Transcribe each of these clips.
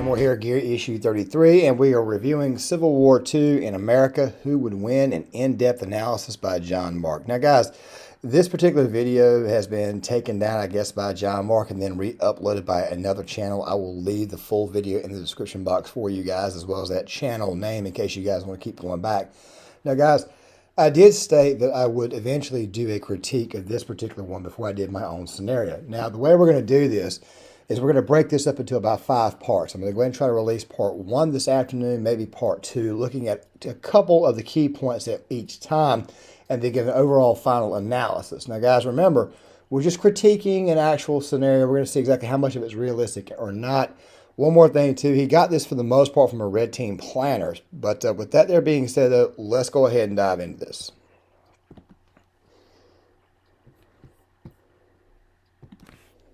and we're here at Gear Issue 33, and we are reviewing Civil War II in America, Who Would Win, an in-depth analysis by John Mark. Now, guys, this particular video has been taken down, I guess, by John Mark and then re-uploaded by another channel. I will leave the full video in the description box for you guys, as well as that channel name in case you guys want to keep going back. Now, guys, I did state that I would eventually do a critique of this particular one before I did my own scenario. Now, the way we're going to do this is we're going to break this up into about 5 parts. I'm going to go ahead and try to release part 1 this afternoon, maybe part 2, looking at a couple of the key points at each time, and then give an overall final analysis. Now, guys, remember, we're just critiquing an actual scenario. We're going to see exactly how much of it's realistic or not. One more thing, too, he got this for the most part from a Red Team planner. But with that there being said, though, let's go ahead and dive into this.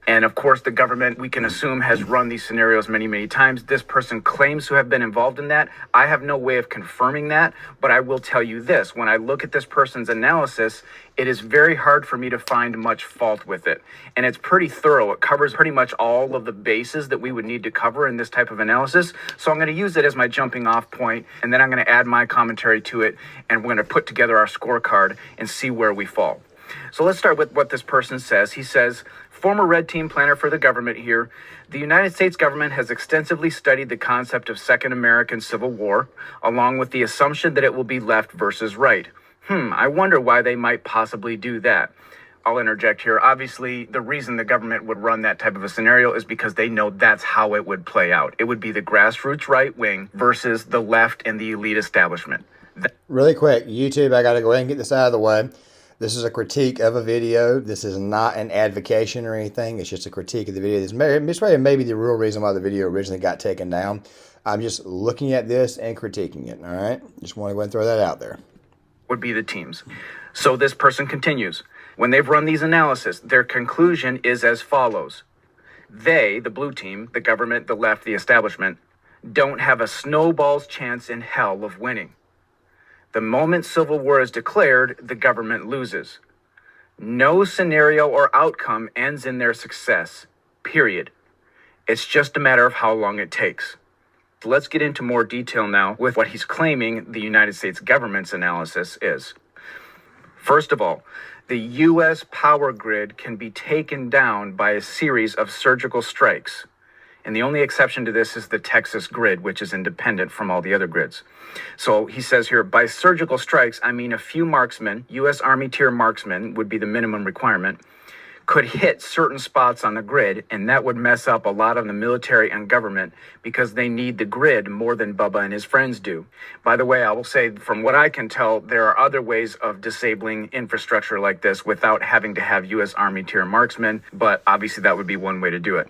And of course, the government, we can assume, has run these scenarios many, many times. This person claims to have been involved in that. I have no way of confirming that, but I will tell you this. When I look at this person's analysis, it is very hard for me to find much fault with it. And it's pretty thorough. It covers pretty much all of the bases that we would need to cover in this type of analysis. So I'm going to use it as my jumping off point, and then I'm going to add my commentary to it, and we're going to put together our scorecard and see where we fall. So let's start with what this person says. He says, former Red Team planner for the government here, the United States government has extensively studied the concept of Second American Civil War, along with the assumption that it will be left versus right. I wonder why they might possibly do that. I'll interject here. Obviously, the reason the government would run that type of a scenario is because they know that's how it would play out. It would be the grassroots right wing versus the left and the elite establishment. Really quick, YouTube, I got to go ahead and get this out of the way. This is a critique of a video. This is not an advocation or anything. It's just a critique of the video. This may be the real reason why the video originally got taken down. I'm just looking at this and critiquing it, all right? Just want to go ahead and throw that out there. Would be the teams. So this person continues. When they've run these analysis, their conclusion is as follows. They, the blue team, the government, the left, the establishment, don't have a snowball's chance in hell of winning. The moment civil war is declared, the government loses. No scenario or outcome ends in their success, period. It's just a matter of how long it takes. So let's get into more detail now with what he's claiming the United States government's analysis is. First of all, the U.S. power grid can be taken down by a series of surgical strikes. And the only exception to this is the Texas grid, which is independent from all the other grids. So he says here, by surgical strikes, I mean a few marksmen, U.S. Army tier marksmen would be the minimum requirement, could hit certain spots on the grid, and that would mess up a lot of the military and government because they need the grid more than Bubba and his friends do. By the way, I will say, from what I can tell, there are other ways of disabling infrastructure like this without having to have U.S. Army tier marksmen, but obviously that would be one way to do it.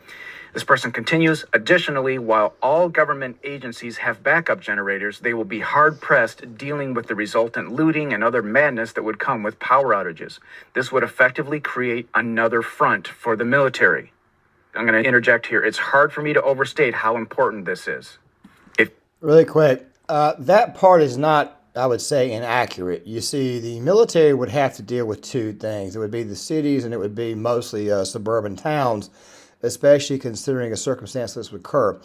This person continues, additionally, while all government agencies have backup generators, they will be hard-pressed dealing with the resultant looting and other madness that would come with power outages. This would effectively create another front for the military. I'm going to interject here. It's hard for me to overstate how important this is. Really quick, that part is not, I would say, inaccurate. You see, the military would have to deal with 2 things. It would be the cities, and it would be mostly suburban towns, especially considering a circumstance this would occur.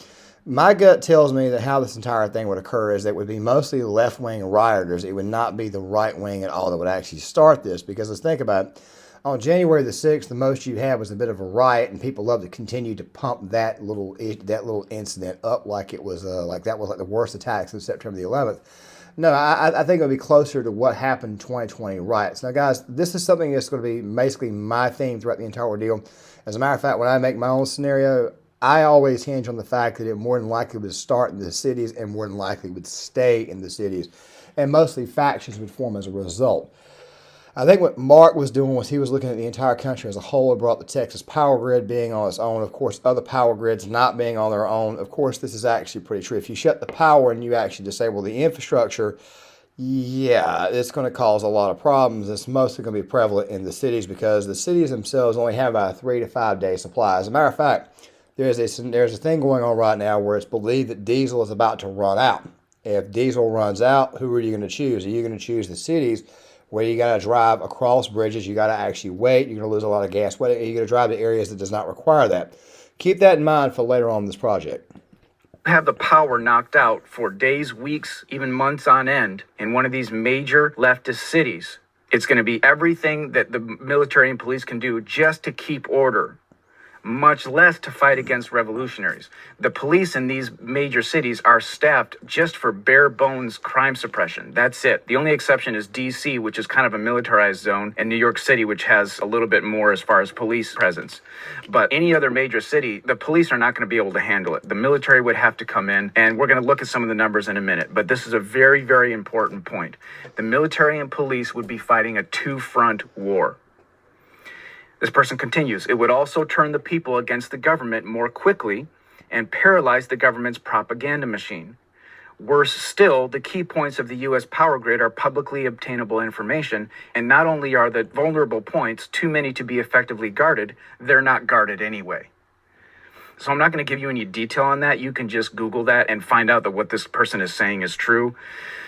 My gut tells me that how this entire thing would occur is that it would be mostly left-wing rioters. It would not be the right wing at all that would actually start this, because let's think about it. On January the 6th, the most you had was a bit of a riot, and people love to continue to pump that little incident up like it was like that was like the worst attack since September the 11th. No, I think it would be closer to what happened in 2020 riots. Now, guys, this is something that's going to be basically my theme throughout the entire ordeal. As a matter of fact, when I make my own scenario, I always hinge on the fact that it more than likely would start in the cities and more than likely would stay in the cities. And mostly factions would form as a result. I think what Mark was doing was he was looking at the entire country as a whole and brought the Texas power grid being on its own. Of course, other power grids not being on their own. Of course, this is actually pretty true. If you shut the power and you actually disable the infrastructure, yeah, it's going to cause a lot of problems. It's mostly going to be prevalent in the cities because the cities themselves only have about a 3 to 5 day supply. As a matter of fact, there's a thing going on right now where it's believed that diesel is about to run out. If diesel runs out, who are you going to choose? Are you going to choose the cities where you got to drive across bridges, you got to actually wait, you're going to lose a lot of gas? You're going to drive to areas that does not require that? Keep that in mind for later on in this project. have the power knocked out for days, weeks, even months on end in one of these major leftist cities, it's going to be everything that the military and police can do just to keep order, much less to fight against revolutionaries. The police in these major cities are staffed just for bare bones crime suppression. That's it. The only exception is DC, which is kind of a militarized zone, and New York City, which has a little bit more as far as police presence. But any other major city, the police are not going to be able to handle it. The military would have to come in, and we're going to look at some of the numbers in a minute. But this is a very, very important point. The military and police would be fighting a two-front war. This person continues, it would also turn the people against the government more quickly and paralyze the government's propaganda machine. Worse still, the key points of the U.S. power grid are publicly obtainable information, and not only are the vulnerable points too many to be effectively guarded, they're not guarded anyway. So I'm not going to give you any detail on that. You can just Google that and find out that what this person is saying is true.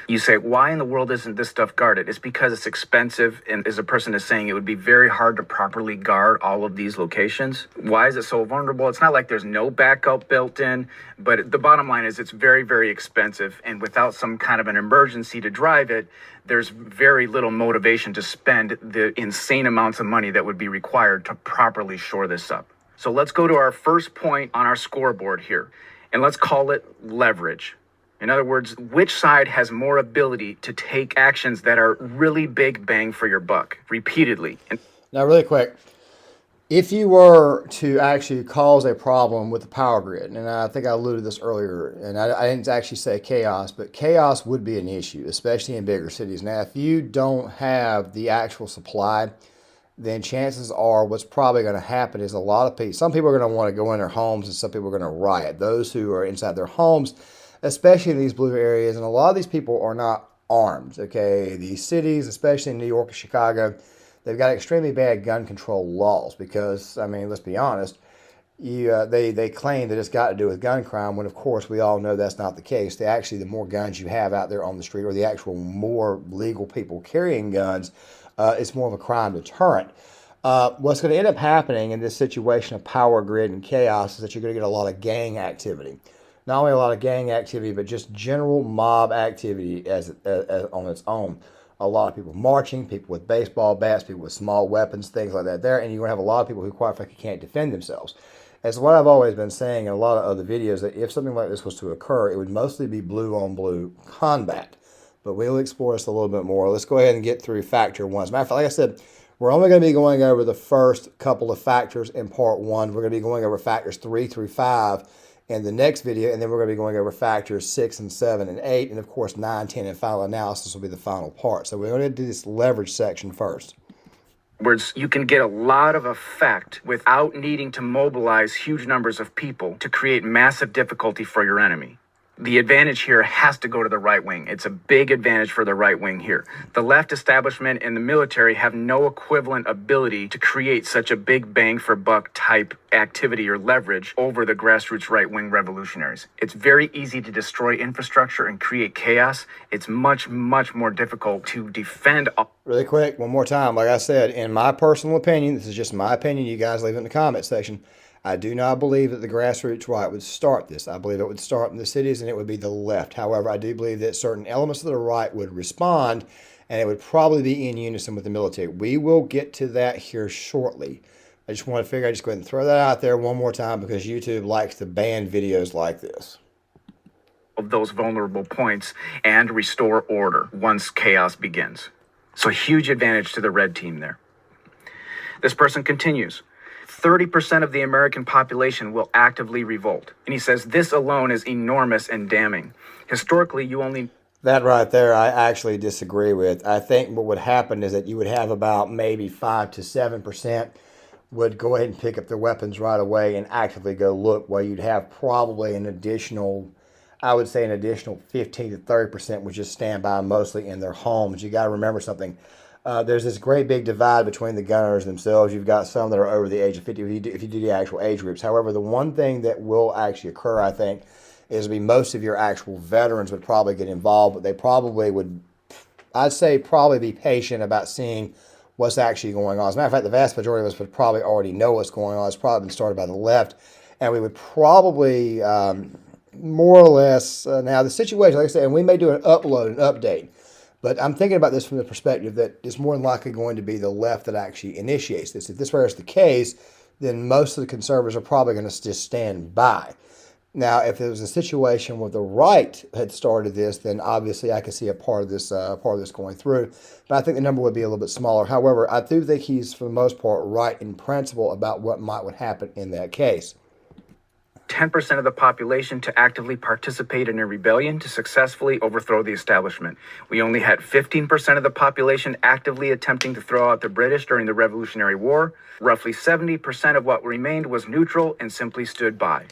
You say, why in the world isn't this stuff guarded? It's because it's expensive, and as a person is saying, it would be very hard to properly guard all of these locations. Why is it so vulnerable? It's not like there's no backup built in, but the bottom line is it's very, very expensive, and without some kind of an emergency to drive it, there's very little motivation to spend the insane amounts of money that would be required to properly shore this up. So let's go to our first point on our scoreboard here, and let's call it leverage. In other words, which side has more ability to take actions that are really big bang for your buck repeatedly? Now, really quick, if you were to actually cause a problem with the power grid, and I think I alluded to this earlier, and I didn't actually say chaos, but chaos would be an issue, especially in bigger cities. Now, if you don't have the actual supply, then chances are what's probably going to happen is a lot of people, some people are going to want to go in their homes and some people are going to riot. Those who are inside their homes, especially in these blue areas, and a lot of these people are not armed, okay? These cities, especially in New York and Chicago, they've got extremely bad gun control laws because, I mean, let's be honest, they claim that it's got to do with gun crime when, of course, we all know that's not the case. The more guns you have out there on the street or the actual more legal people carrying guns, it's more of a crime deterrent. What's going to end up happening in this situation of power grid and chaos is that you're going to get a lot of gang activity. Not only a lot of gang activity, but just general mob activity as on its own. A lot of people marching, people with baseball bats, people with small weapons, things like that there. And you're going to have a lot of people who quite frankly can't defend themselves. As what I've always been saying in a lot of other videos, that if something like this was to occur, it would mostly be blue on blue combat. But we'll explore this a little bit more. Let's go ahead and get through factor one. As a matter of fact, like I said, we're only going to be going over the first couple of factors in part one. We're going to be going over factors 3 through 5 in the next video, and then we're going to be going over factors 6 and 7 and 8, and of course 9, 10, and final analysis will be the final part. So we're going to do this leverage section first. Words, you can get a lot of effect without needing to mobilize huge numbers of people to create massive difficulty for your enemy. The advantage here has to go to the right wing. It's a big advantage for the right wing here. The left establishment and the military have no equivalent ability to create such a big bang for buck type activity or leverage over the grassroots right wing revolutionaries. It's very easy to destroy infrastructure and create chaos. It's much, much more difficult to defend. Really quick, one more time. Like I said, in my personal opinion, this is just my opinion. You guys leave it in the comment section. I do not believe that the grassroots right would start this. I believe it would start in the cities and it would be the left. However, I do believe that certain elements of the right would respond and it would probably be in unison with the military. We will get to that here shortly. I just want to figure I'd just go ahead and throw that out there one more time because YouTube likes to ban videos like this. Of those vulnerable points and restore order once chaos begins. So huge advantage to the red team there. This person continues. 30% of the American population will actively revolt. And he says this alone is enormous and damning. Historically, you only... That right there, I actually disagree with. I think what would happen is that you would have about maybe 5 to 7% would go ahead and pick up their weapons right away and actively go look, while you'd have probably an additional, I would say an additional 15 to 30% would just stand by mostly in their homes. You got to remember something. There's this great big divide between the gunners themselves. You've got some that are over the age of 50 if you do the actual age groups. However, the one thing that will actually occur, I think, is most of your actual veterans would probably get involved, but they probably would, I'd say, probably be patient about seeing what's actually going on. As a matter of fact, the vast majority of us would probably already know what's going on. It's probably been started by the left, and we would probably, more or less. Now, the situation, like I said, and we may do an upload, an update, but I'm thinking about this from the perspective that it's more than likely going to be the left that actually initiates this. If this were the case, then most of the conservatives are probably going to just stand by. Now, if it was a situation where the right had started this, then obviously I could see a part of this going through. But I think the number would be a little bit smaller. However, I do think he's, for the most part, right in principle about what might would happen in that case. 10% of the population to actively participate in a rebellion to successfully overthrow the establishment. We only had 15% of the population actively attempting to throw out the British during the Revolutionary War. Roughly 70% of what remained was neutral and simply stood by.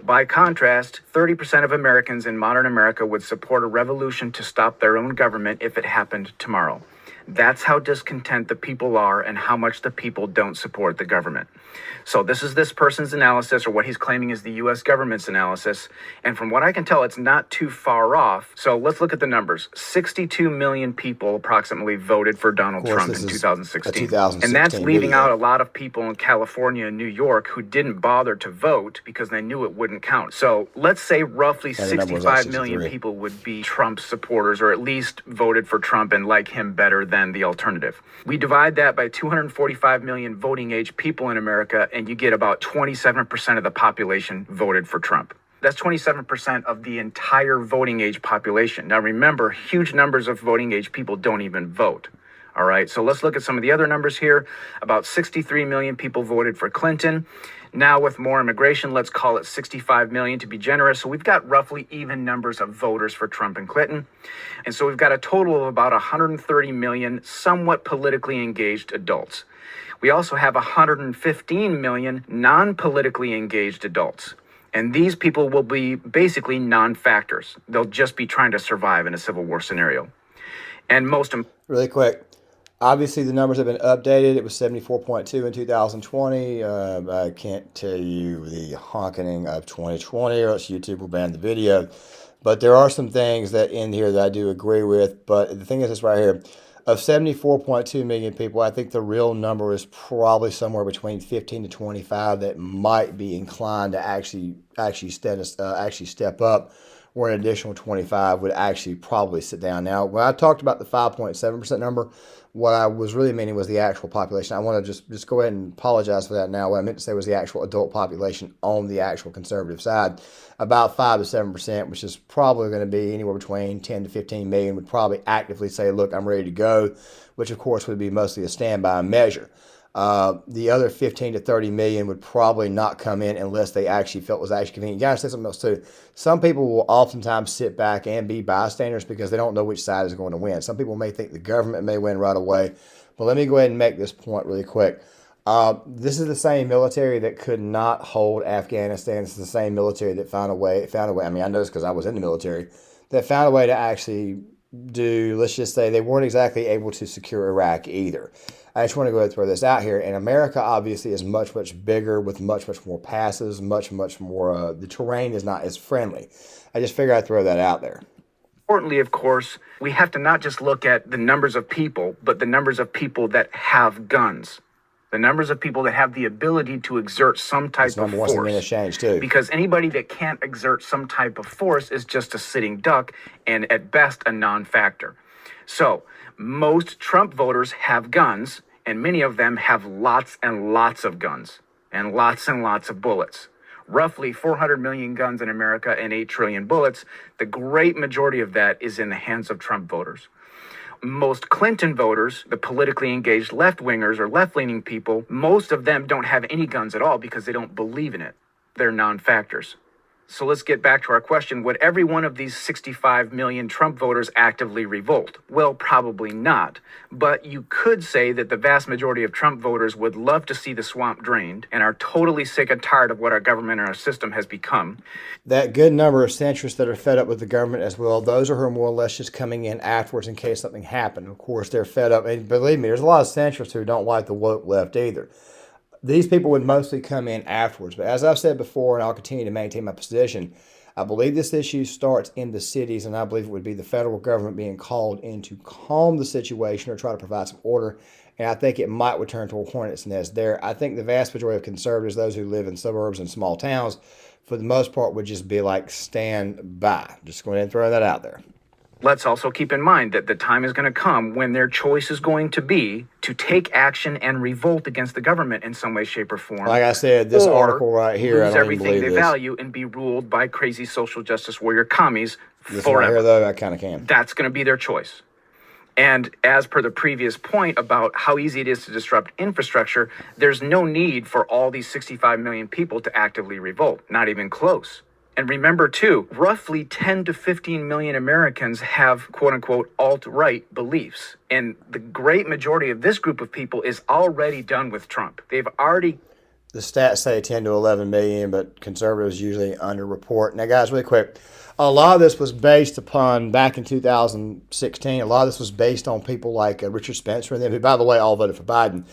By contrast, 30% of Americans in modern America would support a revolution to stop their own government if it happened tomorrow. That's how discontent the people are and how much the people don't support the government. So this is this person's analysis, or what he's claiming is the U.S. government's analysis. And from what I can tell, it's not too far off. So let's look at the numbers. 62 million people approximately voted for Donald Trump in 2016. And that's leaving out a lot of people in California and New York who didn't bother to vote because they knew it wouldn't count. So let's say roughly 65 million people would be Trump supporters, or at least voted for Trump and like him better than the alternative. We divide that by 245 million voting age people in America, and you get about 27% of the population voted for Trump. That's 27% of the entire voting age population. Now remember, huge numbers of voting age people don't even vote. All right, so let's look at some of the other numbers here. About 63 million people voted for Clinton. Now with more immigration, let's call it 65 million to be generous. So we've got roughly even numbers of voters for Trump and Clinton. And so we've got a total of about 130 million somewhat politically engaged adults. We also have 115 million non-politically engaged adults. And these people will be basically non-factors. They'll just be trying to survive in a civil war scenario. And really quick. Obviously, the numbers have been updated. It was 74.2 in 2020. I can't tell you the honking of 2020, or else YouTube will ban the video. But there are some things that in here that I do agree with. But the thing is this right here. Of 74.2 million people, I think the real number is probably somewhere between 15 to 25 that might be inclined to actually step up, where an additional 25 would actually probably sit down. Now, when I talked about the 5.7% number, what I was really meaning was the actual population. I want to just go ahead and apologize for that now. What I meant to say was the actual adult population on the actual conservative side. About 5 to 7%, which is probably going to be anywhere between 10 to 15 million, would probably actively say, look, I'm ready to go, which of course would be mostly a standby measure. The other 15 to 30 million would probably not come in unless they actually felt it was actually convenient. You gotta say something else too. Some people will oftentimes sit back and be bystanders because they don't know which side is going to win. Some people may think the government may win right away. But let me go ahead and make this point really quick. This is the same military that could not hold Afghanistan. It's the same military that found a way. I mean, I know this because I was in the military. That found a way to actually do, let's just say, they weren't exactly able to secure Iraq either. I just want to go ahead and throw this out here. And America obviously is much, much bigger with much, much more passes, much, much more, the terrain is not as friendly. I just figured I'd throw that out there. Importantly, of course, we have to not just look at the numbers of people, but the numbers of people that have guns. The numbers of people that have the ability to exert some type of force. Because anybody that can't exert some type of force is just a sitting duck and at best a non-factor. So most Trump voters have guns, and many of them have lots and lots of guns and lots of bullets. Roughly 400 million guns in America and 8 trillion bullets. The great majority of that is in the hands of Trump voters. Most Clinton voters, the politically engaged left-wingers or left-leaning people, most of them don't have any guns at all because they don't believe in it. They're non-factors. So let's get back to our question. Would every one of these 65 million Trump voters actively revolt? Well, probably not. But you could say that the vast majority of Trump voters would love to see the swamp drained and are totally sick and tired of what our government and our system has become. That good number of centrists that are fed up with the government as well, those are who are more or less just coming in afterwards in case something happened. Of course, they're fed up. And believe me, there's a lot of centrists who don't like the woke left either. These people would mostly come in afterwards. But as I've said before, and I'll continue to maintain my position, I believe this issue starts in the cities, and I believe it would be the federal government being called in to calm the situation or try to provide some order and I think it might return to a hornet's nest there. I think the vast majority of conservatives, those who live in suburbs and small towns, for the most part, would just be like, stand by. Just go ahead and throw that out there. Let's also keep in mind that the time is going to come when their choice is going to be to take action and revolt against the government in some way, shape, or form. Like I said, this article right here, lose I don't everything even they believe this. value and be ruled by crazy social justice warrior commies This forever. right here, though, I kind of can. That's going to be their choice. And as per the previous point about how easy it is to disrupt infrastructure, there's no need for all these 65 million people to actively revolt, not even close. And remember, too, roughly 10 to 15 million Americans have quote-unquote alt-right beliefs. And the great majority of this group of people is already done with Trump. They've already... The stats say 10 to 11 million, but conservatives usually underreport. Now, guys, really quick, a lot of this was based upon, back in 2016, a lot of this was based on people like Richard Spencer and them, who, by the way, all voted for Biden.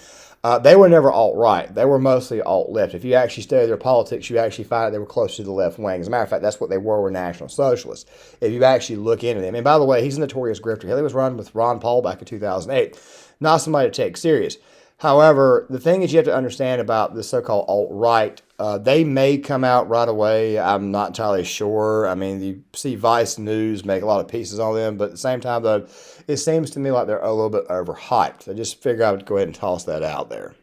They were never alt-right. They were mostly alt-left. If you actually study their politics, you actually find they were close to the left wing. As a matter of fact, that's what they were National Socialists, if you actually look into them. And by the way, he's a notorious grifter. He was running with Ron Paul back in 2008. Not somebody to take serious. However, the thing is you have to understand about the so-called alt-right, they may come out right away. I'm not entirely sure. I mean, you see Vice News make a lot of pieces on them, but at the same time, though, it seems to me like they're a little bit overhyped. I just figured I would go ahead and toss that out there.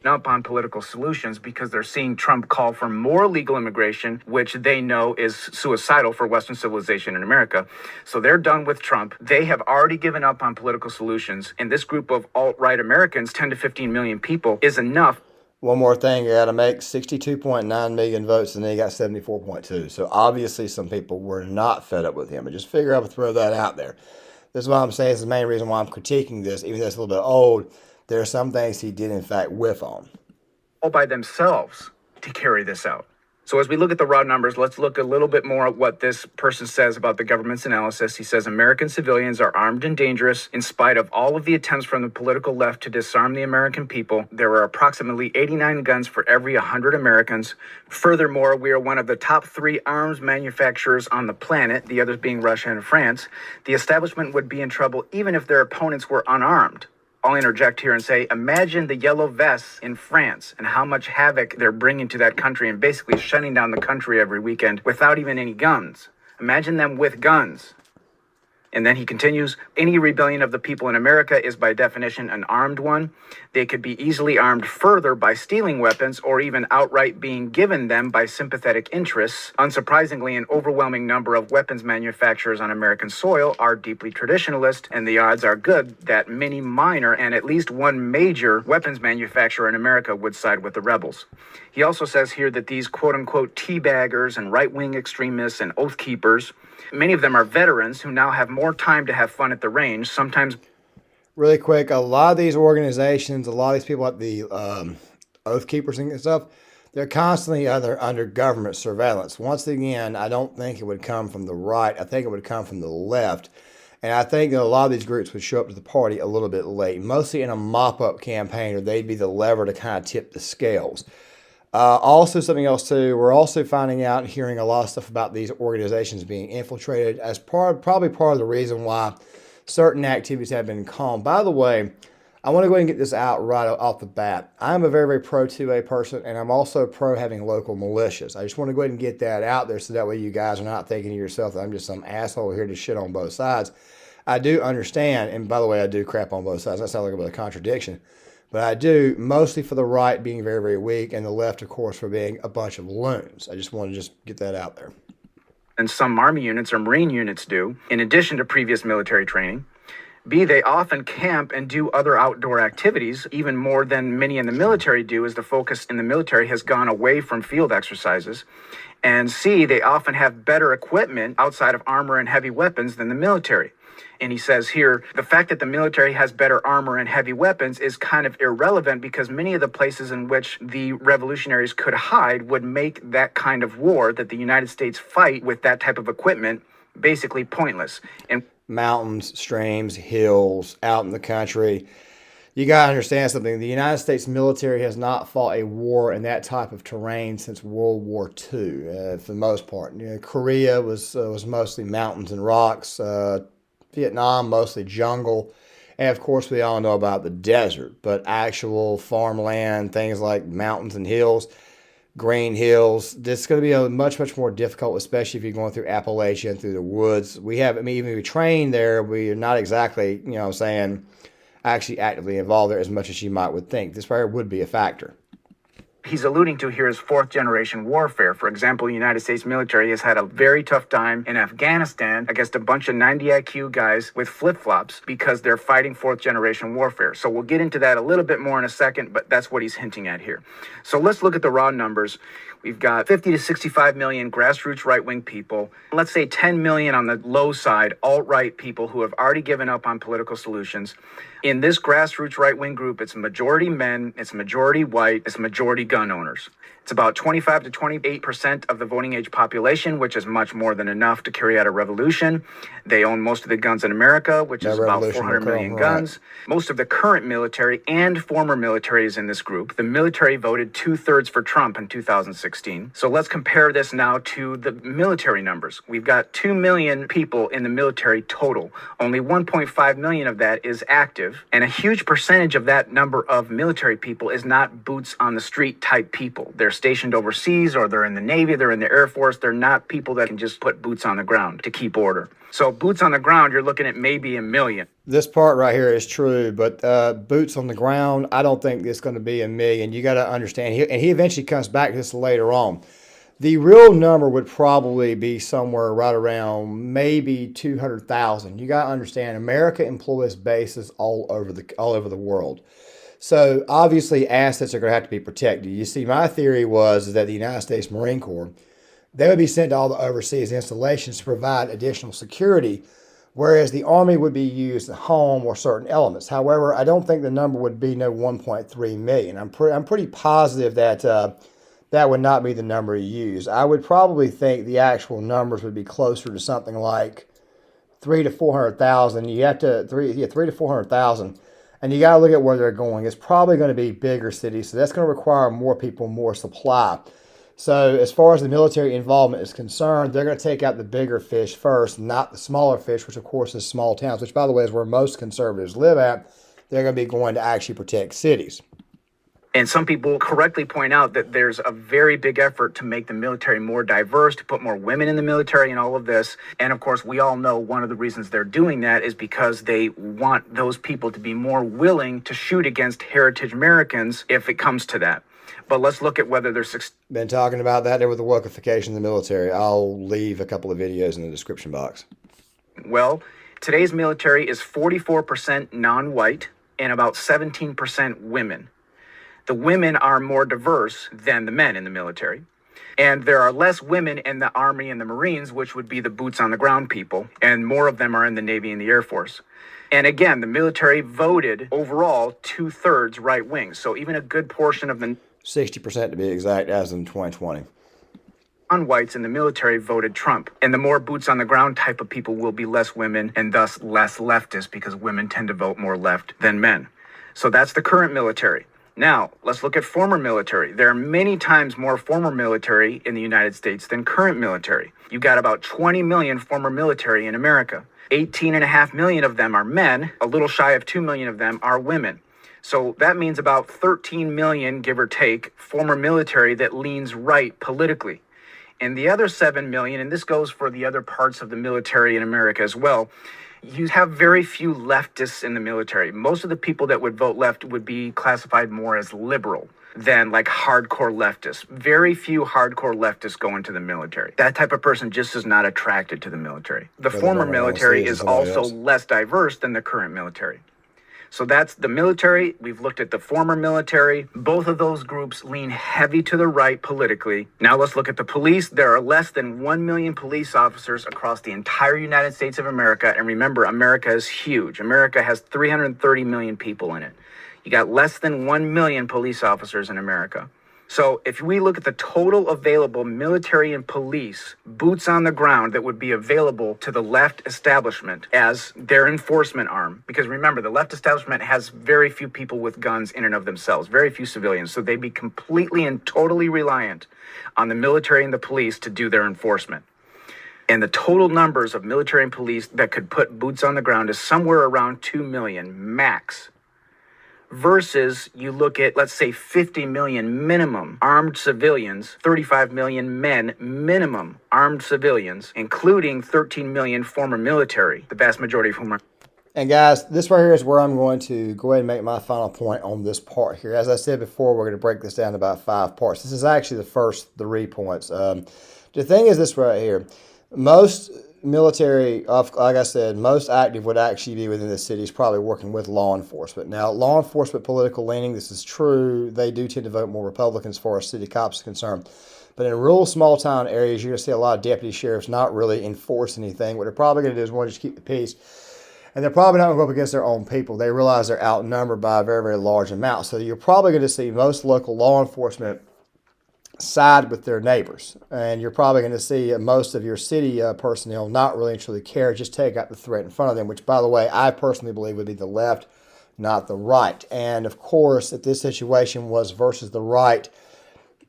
Up on political solutions because they're seeing Trump call for more legal immigration, which they know is suicidal for Western civilization in America. So they're done with Trump. They have already given up on political solutions. And this group of alt-right Americans, 10 to 15 million people, is enough. One more thing, you got to make 62.9 million votes, and then he got 74.2. So obviously some people were not fed up with him. I just figured I would throw that out there. This is what I'm saying. It's the main reason why I'm critiquing this, even though it's a little bit old. There are some things he did, in fact, whiff on. All by themselves to carry this out. So as we look at the raw numbers, let's look a little bit more at what this person says about the government's analysis. He says American civilians are armed and dangerous. In spite of all of the attempts from the political left to disarm the American people, there are approximately 89 guns for every 100 Americans. Furthermore, we are one of the top 3 arms manufacturers on the planet, the others being Russia and France. The establishment would be in trouble even if their opponents were unarmed. I'll interject here and say, imagine the yellow vests in France and how much havoc they're bringing to that country and basically shutting down the country every weekend without even any guns. Imagine them with guns. And then he continues, any rebellion of the people in America is by definition an armed one. They could be easily armed further by stealing weapons or even outright being given them by sympathetic interests. Unsurprisingly, an overwhelming number of weapons manufacturers on American soil are deeply traditionalist, and the odds are good that many minor and at least one major weapons manufacturer in America would side with the rebels. He also says here that these quote-unquote teabaggers and right-wing extremists and oath keepers, many of them are veterans who now have more time to have fun at the range, sometimes. Really quick, a lot of these organizations, a lot of these people like the Oath Keepers and stuff, they're constantly under government surveillance. Once again, I don't think it would come from the right. I think it would come from the left. And I think that a lot of these groups would show up to the party a little bit late, mostly in a mop-up campaign, or they'd be the lever to kind of tip the scales. Also, something else too, we're also finding out and hearing a lot of stuff about these organizations being infiltrated as probably part of the reason why certain activities have been calmed. By the way, I want to go ahead and get this out right off the bat. I'm a very, very pro-2A person, and I'm also pro having local militias. I just want to go ahead and get that out there so that way you guys are not thinking to yourself that I'm just some asshole here to shit on both sides. I do understand, and by the way, I do crap on both sides. That sounds like a bit of a contradiction. But I do, mostly for the right being very, very weak, and the left, of course, for being a bunch of loons. I just want to just get that out there. And some Army units or Marine units do, in addition to previous military training. B, they often camp and do other outdoor activities, even more than many in the military do, as the focus in the military has gone away from field exercises. And C, they often have better equipment outside of armor and heavy weapons than the military. And he says here, the fact that the military has better armor and heavy weapons is kind of irrelevant because many of the places in which the revolutionaries could hide would make that kind of war that the United States fight with that type of equipment basically pointless. And mountains, streams, hills, out in the country. You got to understand something. The United States military has not fought a war in that type of terrain since World War II, for the most part. You know, Korea was mostly mountains and rocks. Vietnam, mostly jungle. And of course, we all know about the desert, but actual farmland, things like mountains and hills, green hills, this is going to be a much more difficult, especially if you're going through Appalachia and through the woods. We have, I mean, even if we train there, we are not exactly, you know what I'm saying, actually actively involved there as much as you might would think. This probably would be a factor. He's alluding to here is fourth generation warfare. For example, the United States military has had a very tough time in Afghanistan against a bunch of 90 IQ guys with flip-flops because they're fighting fourth generation warfare. So we'll get into that a little bit more in a second, but that's what he's hinting at here. So let's look at the raw numbers. We've got 50 to 65 million grassroots right-wing people. Let's say 10 million on the low side, alt-right people who have already given up on political solutions. In this grassroots right-wing group, it's majority men, it's majority white, it's majority gun owners. It's about 25 to 28% of the voting age population, which is much more than enough to carry out a revolution. They own most of the guns in America, which is about 400 million guns. Most of the current military and former military is in this group. The military voted 2/3 for Trump in 2016. So let's compare this now to the military numbers. We've got 2 million people in the military total. Only 1.5 million of that is active. And a huge percentage of that number of military people is not boots on the street type people. They're stationed overseas, or they're in the Navy, they're in the Air Force. They're not people that can just put boots on the ground to keep order. So boots on the ground, you're looking at maybe a million. This part right here is true, but boots on the ground, I don't think it's going to be a million. You got to understand, and he eventually comes back to this later on. The real number would probably be somewhere right around maybe 200,000. You got to understand, America employs bases all over the world. So obviously assets are going to have to be protected. You see, my theory was that the United States Marine Corps, they would be sent to all the overseas installations to provide additional security, whereas the Army would be used at home or certain elements. However, I don't think the number would be no 1.3 million. I'm pretty positive that that would not be the number used. I would probably think the actual numbers would be closer to something like 300,000 to 400,000. You have to 300,000 to 400,000. And you got to look at where they're going. It's probably going to be bigger cities, so that's going to require more people, more supply. So as far as the military involvement is concerned, they're going to take out the bigger fish first, not the smaller fish, which of course is small towns, which by the way is where most conservatives live at. They're going to be going to actually protect cities. And some people correctly point out that there's a very big effort to make the military more diverse, to put more women in the military and all of this. And of course, we all know one of the reasons they're doing that is because they want those people to be more willing to shoot against heritage Americans if it comes to that. But let's look at whether they're been talking about that there with the wokeification of the military. I'll leave a couple of videos in the description box. Well, today's military is 44% non-white and about 17% women. The women are more diverse than the men in the military. And there are less women in the Army and the Marines, which would be the boots on the ground people. And more of them are in the Navy and the Air Force. And again, the military voted overall 2/3 right wing. So even a good portion of the 60% to be exact, as in 2020. Non-whites in the military voted Trump. And the more boots on the ground type of people will be less women and thus less leftist, because women tend to vote more left than men. So that's the current military. Now, let's look at former military. There are many times more former military in the United States than current military. You got about 20 million former military in America. 18.5 million of them are men. A little shy of 2 million of them are women. So that means about 13 million, give or take, former military that leans right politically. And the other 7 million, and this goes for the other parts of the military in America as well, you have very few leftists in the military. Most of the people that would vote left would be classified more as liberal than like hardcore leftists. Very few hardcore leftists go into the military. That type of person just is not attracted to the military. The former military is also less diverse than the current military. So that's the military. We've looked at the former military. Both of those groups lean heavy to the right politically. Now let's look at the police. There are less than 1 million police officers across the entire United States of America. And remember, America is huge. America has 330 million people in it. You got less than 1 million police officers in America. So if we look at the total available military and police boots on the ground that would be available to the left establishment as their enforcement arm, because remember, the left establishment has very few people with guns in and of themselves, very few civilians. So they'd be completely and totally reliant on the military and the police to do their enforcement. And the total numbers of military and police that could put boots on the ground is somewhere around 2 million max. Versus you look at, let's say, 50 million minimum armed civilians, 35 million men minimum armed civilians, including 13 million former military, the vast majority of whom are. And guys, this right here is where I'm going to go ahead and make my final point on this part here. As I said before, we're going to break this down to about 5 parts. This is actually the first 3 points. The thing is this right here. Most military, like I said, most active would actually be within the cities, probably working with law enforcement. Now, law enforcement political leaning, this is true. They do tend to vote more Republican as far as city cops are concerned. But in rural, small town areas, you're going to see a lot of deputy sheriffs not really enforce anything. What they're probably going to do is want to just keep the peace. And they're probably not going to go up against their own people. They realize they're outnumbered by a very, very large amount. So you're probably going to see most local law enforcement side with their neighbors. And you're probably going to see most of your city personnel not really and truly care, just take out the threat in front of them, which, by the way, I personally believe would be the left, not the right. And, of course, if this situation was versus the right,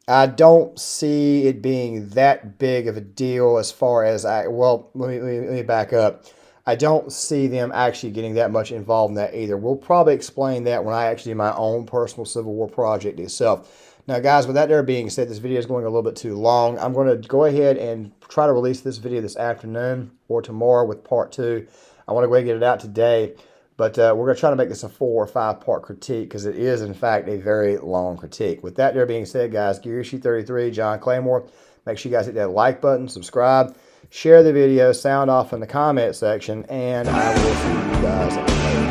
I don't see it being that big of a deal as far as, let me back up. I don't see them actually getting that much involved in that either. We'll probably explain that when I actually do my own personal Civil War project itself. Now, guys, with that there being said, this video is going a little bit too long. I'm going to go ahead and try to release this video this afternoon or tomorrow with part 2. I want to go ahead and get it out today, but we're going to try to make this a 4 or 5 part critique because it is, in fact, a very long critique. With that there being said, guys, Gearshy33, John Claymore, make sure you guys hit that like button, subscribe, share the video, sound off in the comment section, and I will see you guys later.